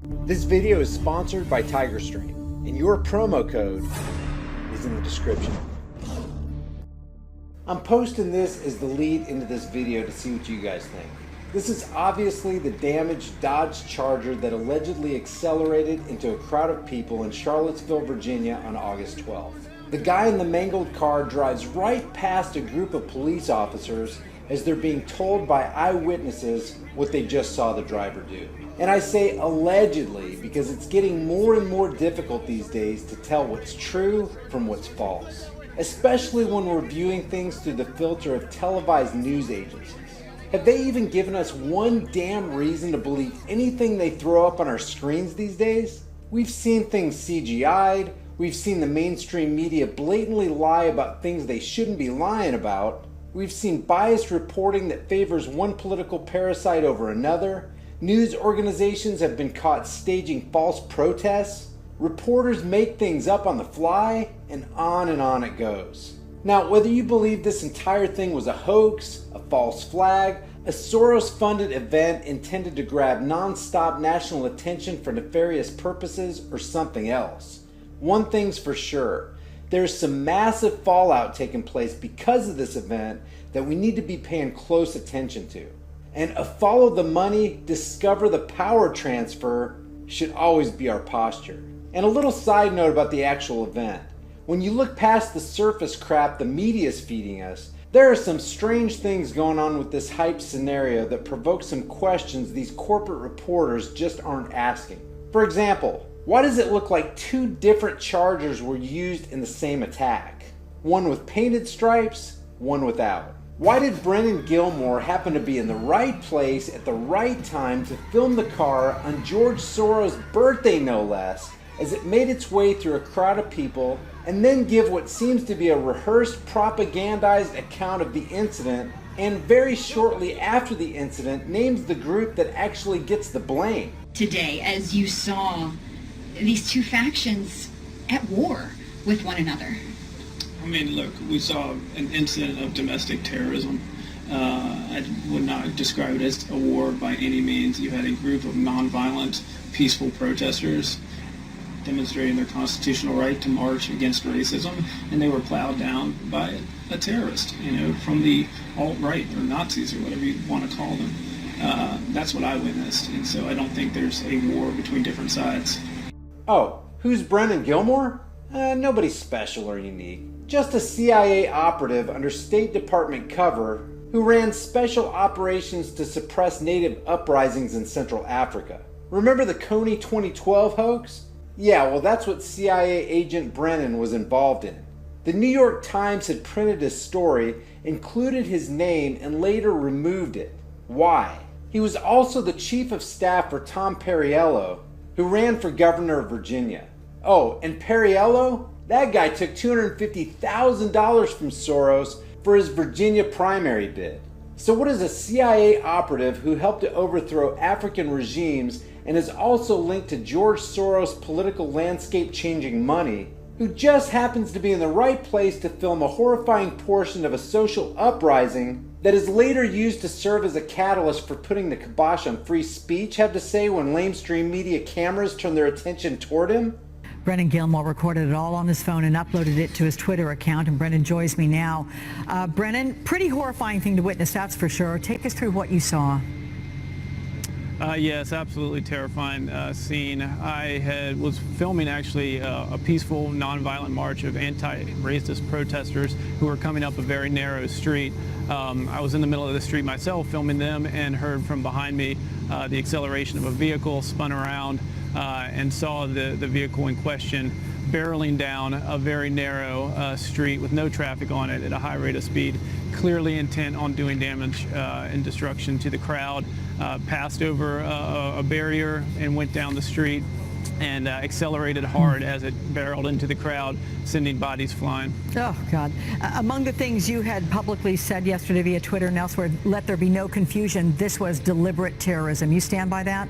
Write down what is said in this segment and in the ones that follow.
This video is sponsored by TigerStream, and your promo code is in the description. I'm posting this as the lead into this video to see what you guys think. This is obviously the damaged Dodge Charger that allegedly accelerated into a crowd of people in Charlottesville, Virginia on August 12th. The guy in the mangled car drives right past a group of police officers as they're being told by eyewitnesses what they just saw the driver do. And I say allegedly because it's getting more and more difficult these days to tell what's true from what's false, especially when we're viewing things through the filter of televised news agencies. Have they even given us one damn reason to believe anything they throw up on our screens these days? We've seen things CGI'd, we've seen the mainstream media blatantly lie about things they shouldn't be lying about, we've seen biased reporting that favors one political parasite over another, news organizations have been caught staging false protests, reporters make things up on the fly, and on it goes. Now, whether you believe this entire thing was a hoax, a false flag, a Soros-funded event intended to grab non-stop national attention for nefarious purposes, or something else, one thing's for sure. There's some massive fallout taking place because of this event that we need to be paying close attention to. And a follow the money, discover the power transfer should always be our posture. And a little side note about the actual event. When you look past the surface crap the media's feeding us, there are some strange things going on with this hype scenario that provoke some questions these corporate reporters just aren't asking. For example, why does it look like two different Chargers were used in the same attack? One with painted stripes, one without. Why did Brennan Gilmore happen to be in the right place at the right time to film the car on George Soros' birthday no less, as it made its way through a crowd of people, and then give what seems to be a rehearsed, propagandized account of the incident, and very shortly after the incident names the group that actually gets the blame? Today, as you saw these two factions at war with one another. I mean, look, we saw an incident of domestic terrorism. I would not describe it as a war by any means. You had a group of nonviolent, peaceful protesters demonstrating their constitutional right to march against racism, and they were plowed down by a terrorist, from the alt-right or Nazis or whatever you want to call them. That's what I witnessed, and so I don't think there's a war between different sides. Oh, who's Brennan Gilmore? Nobody special or unique. Just a CIA operative under State Department cover who ran special operations to suppress native uprisings in Central Africa. Remember the Coney 2012 hoax? Yeah, well, that's what CIA agent Brennan was involved in. The New York Times had printed his story, included his name, and later removed it. Why? He was also the chief of staff for Tom Perriello, who ran for governor of Virginia. Oh, and Perriello? That guy took $250,000 from Soros for his Virginia primary bid. So what is a CIA operative who helped to overthrow African regimes and is also linked to George Soros' political landscape changing money, who just happens to be in the right place to film a horrifying portion of a social uprising that is later used to serve as a catalyst for putting the kibosh on free speech, have to say, when lamestream media cameras turn their attention toward him? Brennan Gilmore recorded it all on his phone and uploaded it to his Twitter account, and Brennan joins me now. Brennan, pretty horrifying thing to witness, that's for sure. Take us through what you saw. Yes, absolutely terrifying scene. I was filming actually a peaceful, nonviolent march of anti-racist protesters who were coming up a very narrow street. I was in the middle of the street myself filming them and heard from behind me the acceleration of a vehicle, spun around, and saw the vehicle in question barreling down a very narrow street with no traffic on it at a high rate of speed, clearly intent on doing damage and destruction to the crowd, passed over a barrier and went down the street and accelerated hard as it barreled into the crowd, sending bodies flying. Oh, God. Among the things you had publicly said yesterday via Twitter and elsewhere, let there be no confusion, this was deliberate terrorism. You stand by that?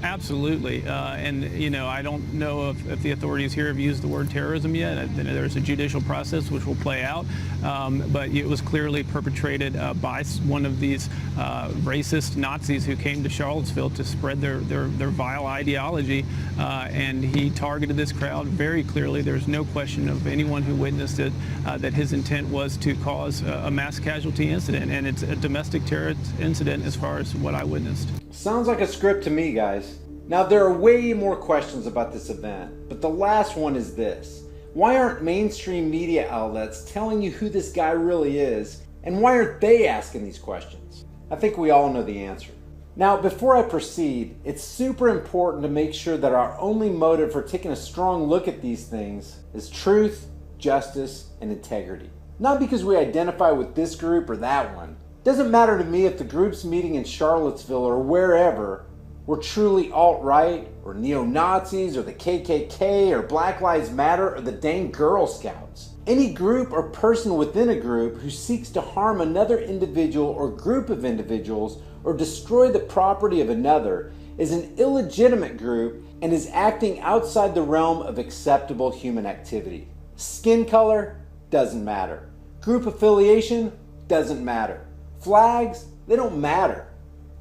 Absolutely, and I don't know if the authorities here have used the word terrorism yet. There's a judicial process which will play out, but it was clearly perpetrated by one of these racist Nazis who came to Charlottesville to spread their vile ideology, and he targeted this crowd very clearly. There's no question of anyone who witnessed it that his intent was to cause a mass casualty incident, and it's a domestic terror incident as far as what I witnessed. Sounds like a script to me, guys. Now, there are way more questions about this event, but the last one is this. Why aren't mainstream media outlets telling you who this guy really is, and why aren't they asking these questions? I think we all know the answer. Now, before I proceed, it's super important to make sure that our only motive for taking a strong look at these things is truth, justice, and integrity. Not because we identify with this group or that one. It doesn't matter to me if the groups meeting in Charlottesville or wherever were truly alt-right or neo-Nazis or the KKK or Black Lives Matter or the dang Girl Scouts. Any group or person within a group who seeks to harm another individual or group of individuals or destroy the property of another is an illegitimate group and is acting outside the realm of acceptable human activity. Skin color doesn't matter. Group affiliation doesn't matter. Flags, they don't matter.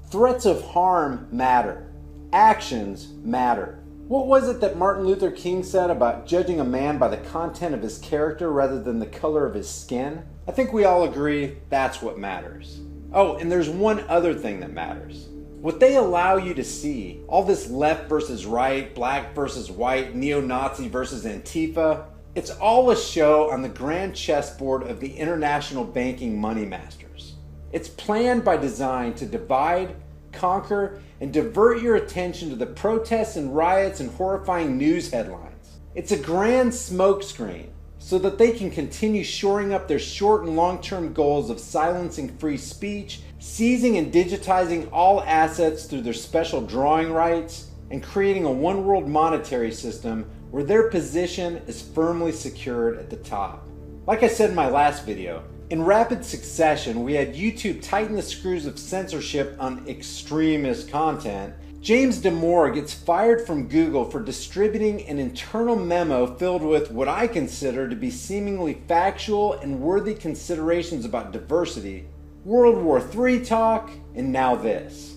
Threats of harm matter. Actions matter. What was it that Martin Luther King said about judging a man by the content of his character rather than the color of his skin? I think we all agree that's what matters. Oh, and there's one other thing that matters. What they allow you to see, all this left versus right, black versus white, neo-Nazi versus Antifa, it's all a show on the grand chessboard of the international banking money masters. It's planned by design to divide, conquer, and divert your attention to the protests and riots and horrifying news headlines. It's a grand smokescreen so that they can continue shoring up their short and long-term goals of silencing free speech, seizing and digitizing all assets through their special drawing rights, and creating a one-world monetary system where their position is firmly secured at the top. Like I said in my last video, in rapid succession, we had YouTube tighten the screws of censorship on extremist content. James Damore gets fired from Google for distributing an internal memo filled with what I consider to be seemingly factual and worthy considerations about diversity, World War III talk, and now this.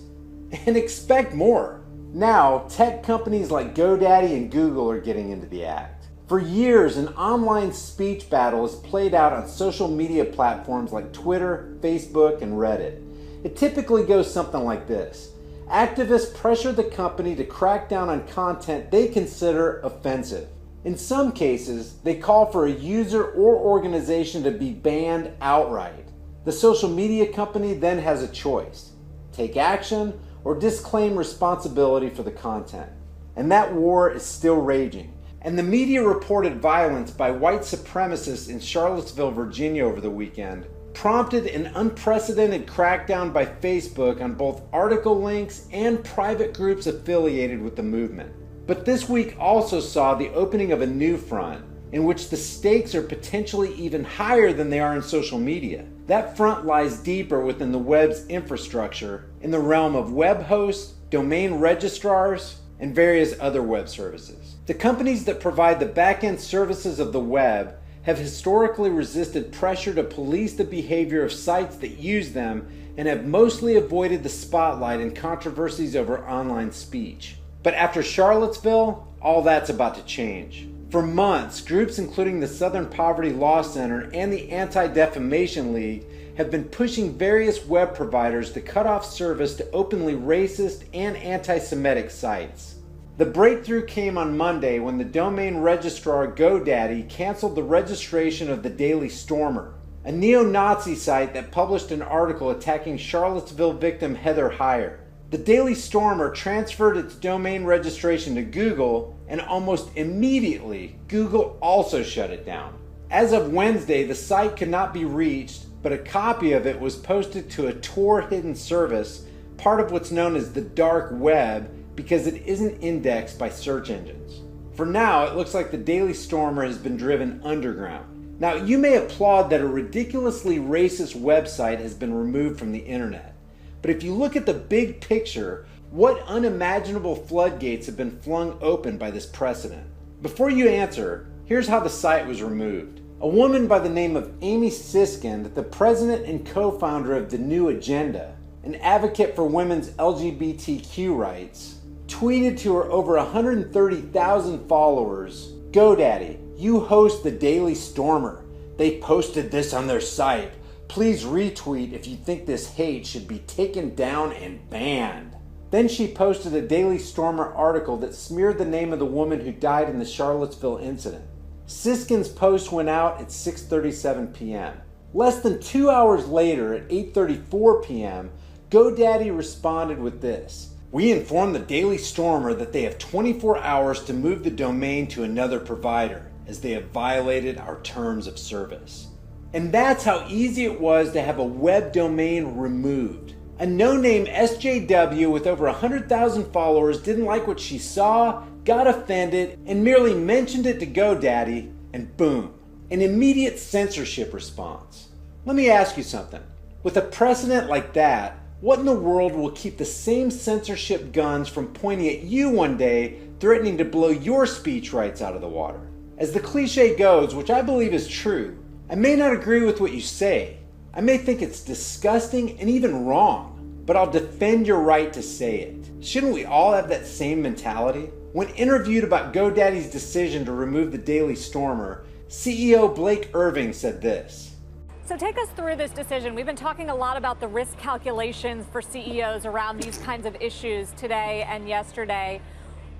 And expect more. Now, tech companies like GoDaddy and Google are getting into the act. For years, an online speech battle is played out on social media platforms like Twitter, Facebook, and Reddit. It typically goes something like this. Activists pressure the company to crack down on content they consider offensive. In some cases, they call for a user or organization to be banned outright. The social media company then has a choice: take action or disclaim responsibility for the content. And that war is still raging. And the media reported violence by white supremacists in Charlottesville, Virginia over the weekend prompted an unprecedented crackdown by Facebook on both article links and private groups affiliated with the movement. But this week also saw the opening of a new front in which the stakes are potentially even higher than they are in social media. That front lies deeper within the web's infrastructure in the realm of web hosts, domain registrars, and various other web services. The companies that provide the back-end services of the web have historically resisted pressure to police the behavior of sites that use them and have mostly avoided the spotlight in controversies over online speech. But after Charlottesville, all that's about to change. For months, groups including the Southern Poverty Law Center and the Anti-Defamation League have been pushing various web providers to cut off service to openly racist and anti-Semitic sites. The breakthrough came on Monday when the domain registrar GoDaddy canceled the registration of the Daily Stormer, a neo-Nazi site that published an article attacking Charlottesville victim Heather Heyer. The Daily Stormer transferred its domain registration to Google, and almost immediately, Google also shut it down. As of Wednesday, the site could not be reached, but a copy of it was posted to a Tor hidden service, part of what's known as the dark web, because it isn't indexed by search engines. For now, it looks like the Daily Stormer has been driven underground. Now, you may applaud that a ridiculously racist website has been removed from the internet. But if you look at the big picture, What unimaginable floodgates have been flung open by this precedent? Before you answer, here's how the site was removed. A woman by the name of Amy Siskind, the president and co-founder of The New Agenda, an advocate for women's LGBTQ rights, tweeted to her over 130,000 followers, "GoDaddy, you host the Daily Stormer. They posted this on their site. Please retweet if you think this hate should be taken down and banned." Then she posted a Daily Stormer article that smeared the name of the woman who died in the Charlottesville incident. Siskind's post went out at 6:37 p.m. Less than 2 hours later, at 8:34 p.m., GoDaddy responded with this: "We informed the Daily Stormer that they have 24 hours to move the domain to another provider, as they have violated our terms of service." And that's how easy it was to have a web domain removed. A no-name SJW with over 100,000 followers didn't like what she saw, got offended, and merely mentioned it to GoDaddy, and boom, an immediate censorship response. Let me ask you something. With a precedent like that, what in the world will keep the same censorship guns from pointing at you one day, threatening to blow your speech rights out of the water? As the cliche goes, which I believe is true, I may not agree with what you say. I may think it's disgusting and even wrong, but I'll defend your right to say it. Shouldn't we all have that same mentality? When interviewed about GoDaddy's decision to remove the Daily Stormer, CEO Blake Irving said this. So take us through this decision. We've been talking a lot about the risk calculations for CEOs around these kinds of issues today and yesterday.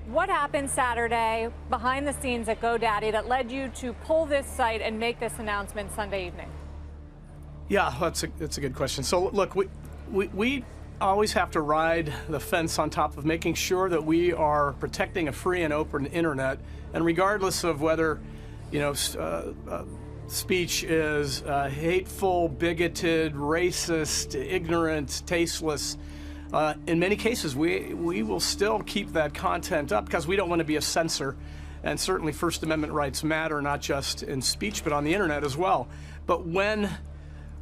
What happened Saturday behind the scenes at GoDaddy that led you to pull this site and make this announcement Sunday evening? Yeah, that's a good question. So look, we always have to ride the fence on top of making sure that we are protecting a free and open internet, and regardless of whether, speech is hateful, bigoted, racist, ignorant, tasteless. In many cases, we will still keep that content up because we don't want to be a censor. And certainly First Amendment rights matter, not just in speech, but on the internet as well. But when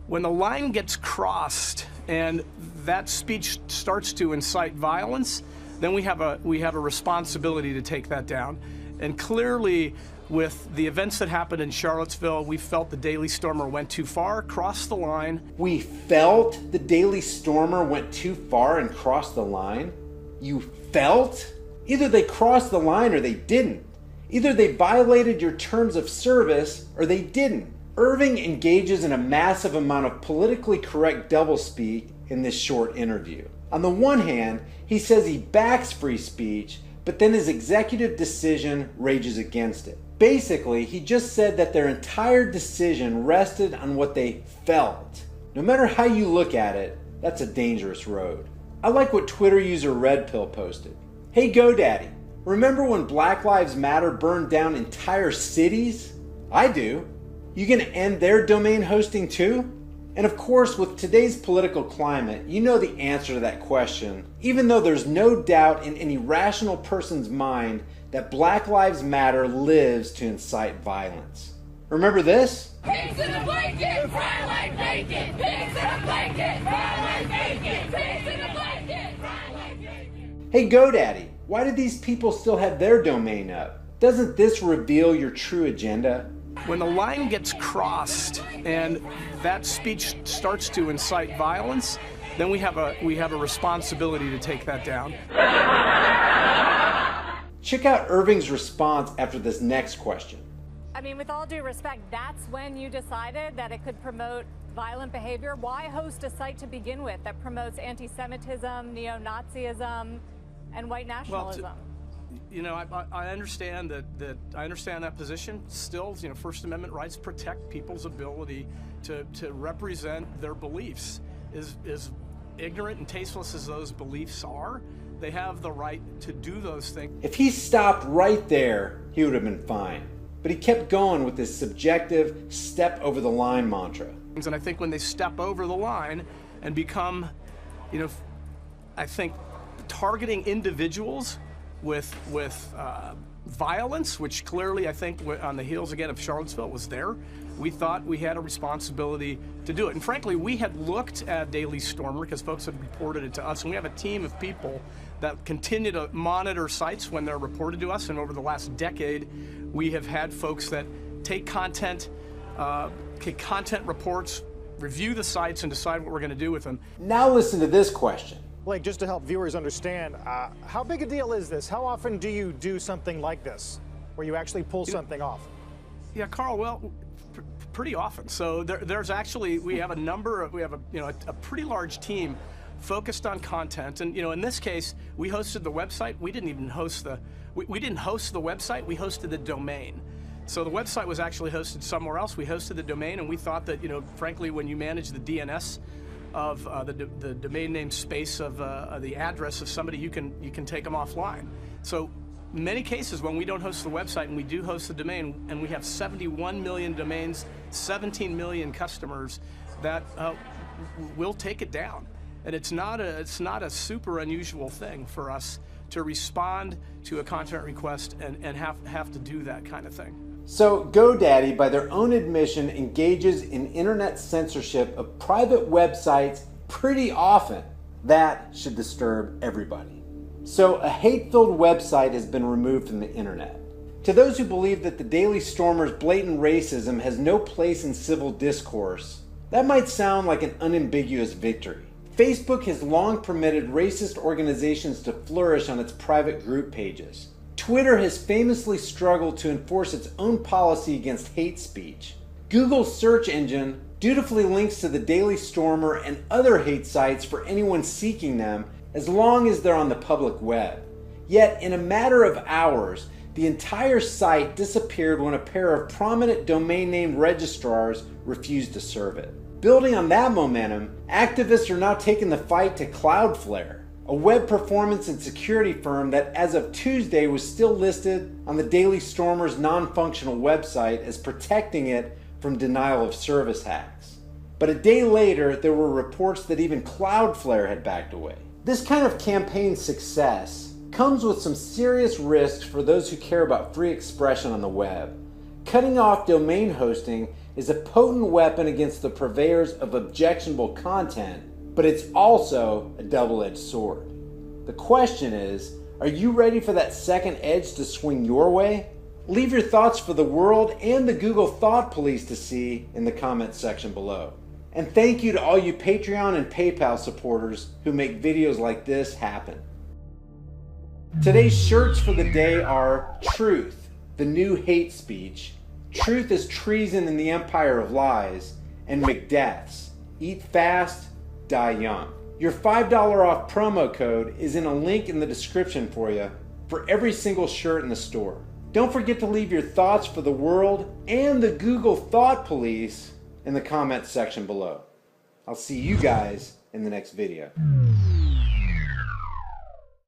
the line gets crossed and that speech starts to incite violence, then we have a responsibility to take that down. And clearly, with the events that happened in Charlottesville, we felt the Daily Stormer went too far, crossed the line. We felt the Daily Stormer went too far and crossed the line? You felt? Either they crossed the line or they didn't. Either they violated your terms of service or they didn't. Irving engages in a massive amount of politically correct doublespeak in this short interview. On the one hand, he says he backs free speech, but then his executive decision rages against it. Basically, he just said that their entire decision rested on what they felt. No matter how you look at it, that's a dangerous road. I like what Twitter user Red Pill posted. Hey GoDaddy, remember when Black Lives Matter burned down entire cities? I do. You gonna end their domain hosting too? And of course, with today's political climate, you know the answer to that question, even though there's no doubt in any rational person's mind that Black Lives Matter lives to incite violence. Remember this? Pigs in a blanket, fry like bacon. Pigs in a blanket, fry like bacon. Pigs in a blanket, fry like bacon. Hey GoDaddy, why do these people still have their domain up? Doesn't this reveal your true agenda? When the line gets crossed and that speech starts to incite violence, then we have a responsibility to take that down. Check out Irving's response after this next question. I mean, with all due respect, that's when you decided that it could promote violent behavior. Why host a site to begin with that promotes anti-Semitism, neo-Nazism, and white nationalism? Well, I understand that position. Still, First Amendment rights protect people's ability to represent their beliefs. As ignorant and tasteless as those beliefs are, they have the right to do those things. If he stopped right there, he would have been fine. But he kept going with his subjective step over the line mantra. And I think when they step over the line and become, I think targeting individuals with violence, which clearly I think on the heels again of Charlottesville was there, we thought we had a responsibility to do it. And frankly, we had looked at Daily Stormer because folks had reported it to us, and we have a team of people that continue to monitor sites when they're reported to us. And over the last decade, we have had folks that take content reports, review the sites, and decide what we're going to do with them. Now listen to this question. Blake, just to help viewers understand, how big a deal is this? How often do you do something like this, where you actually pull something off? Yeah, Carl, well, pretty often. So there's actually, we have a pretty large team focused on content. And, in this case, we hosted the website. We didn't even host we didn't host the website, we hosted the domain. So the website was actually hosted somewhere else. We hosted the domain, and we thought that, frankly, when you manage the DNS of the domain name space of the address of somebody, you can take them offline. So many cases when we don't host the website and we do host the domain, and we have 71 million domains, 17 million customers, that will take it down. And it's not a super unusual thing for us to respond to a content request and have to do that kind of thing. So GoDaddy, by their own admission, engages in internet censorship of private websites pretty often. That should disturb everybody. So a hate-filled website has been removed from the internet. To those who believe that the Daily Stormer's blatant racism has no place in civil discourse, that might sound like an unambiguous victory. Facebook has long permitted racist organizations to flourish on its private group pages. Twitter has famously struggled to enforce its own policy against hate speech. Google's search engine dutifully links to the Daily Stormer and other hate sites for anyone seeking them, as long as they're on the public web. Yet, in a matter of hours, the entire site disappeared when a pair of prominent domain name registrars refused to serve it. Building on that momentum, activists are now taking the fight to Cloudflare, a web performance and security firm that as of Tuesday was still listed on the Daily Stormer's non-functional website as protecting it from denial of service hacks. But a day later, there were reports that even Cloudflare had backed away. This kind of campaign success comes with some serious risks for those who care about free expression on the web. Cutting off domain hosting is a potent weapon against the purveyors of objectionable content, but it's also a double-edged sword. The question is, are you ready for that second edge to swing your way? Leave your thoughts for the world and the Google Thought Police to see in the comments section below. And thank you to all you Patreon and PayPal supporters who make videos like this happen. Today's shirts for the day are Truth, the new hate speech, Truth is treason in the empire of lies, and McDeath's, eat fast, die young. Your $5 off promo code is in a link in the description for you for every single shirt in the store. Don't forget to leave your thoughts for the world and the Google Thought Police in the comments section below. I'll see you guys in the next video.